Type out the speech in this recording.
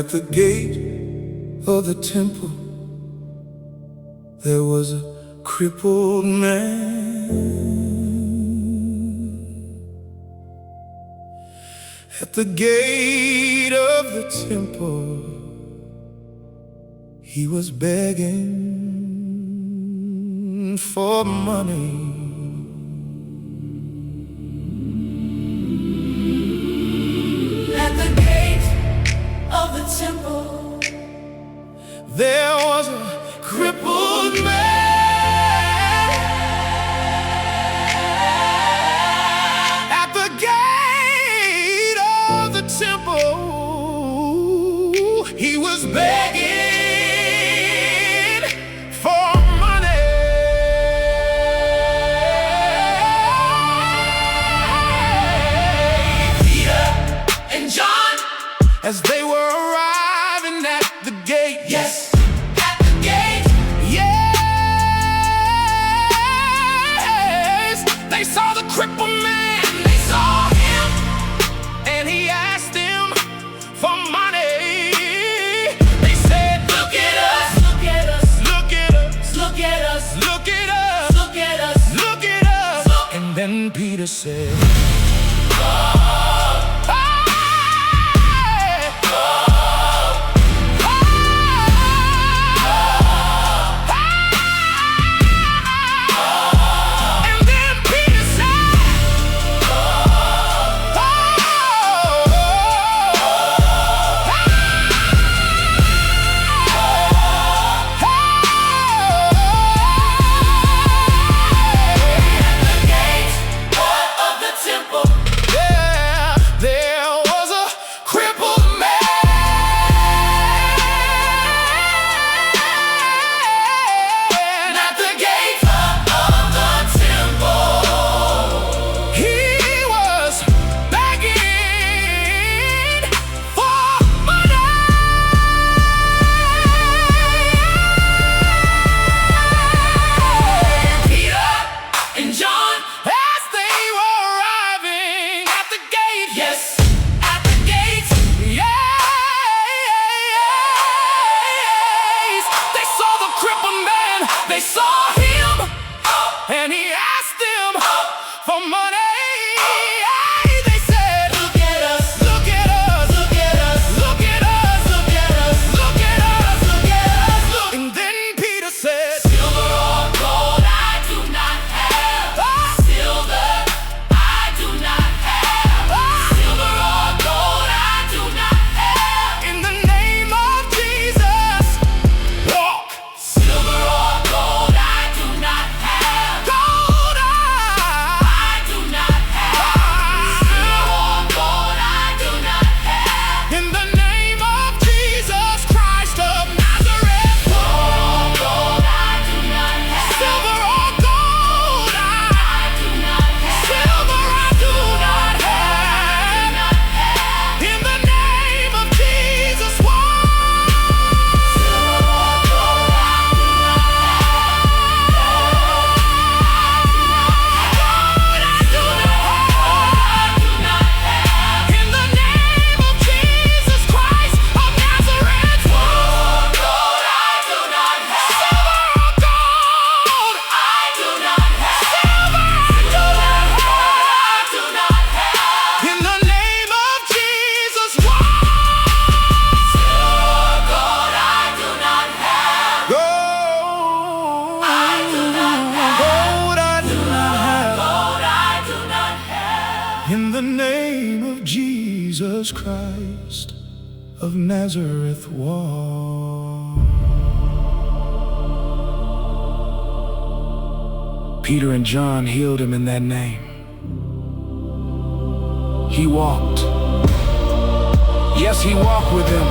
At the gate of the temple, there was a crippled man. At the gate of the temple, he was begging for money. At the gate of the temple, there was a crippled man. At the gate of the temple, he was begging for money. Peter and John, as they were arriving at the gate, yes, at the gate, yes, they saw the crippled man. they saw him, And he asked them for money. They said, look at us, look at us, look at us, look at us, look at us, look at us, look at us. And then Peter said, they saw him, and he asked them for money. They said, look at us, look at us, look at us, look at us, look at us, look at us, look at us, look. And then Peter said, Silver or gold I do not have. Silver I do not have. Silver or gold I do not have. in the name of Jesus, walk. Silver or gold I do not have. Gold I do not have. Silver or gold I do not have. in the name of Jesus Christ of Nazareth. Gold I do not have. Silver or gold, I do not have. silver I do not have. Not have. In the name of Jesus, walk. Silver or gold I do not In the name of Jesus Christ of Nazareth. gold I do not have. Silver or gold, I do not have. silver I do not have. Do not have. In the name of Jesus, walk. Gold I do not have. Gold, I do not have. gold I do not have. Gold I do not have. In the name of Jesus Christ of Nazareth, walk. Peter and John healed him in that name. He walked. Yes, he walked with them.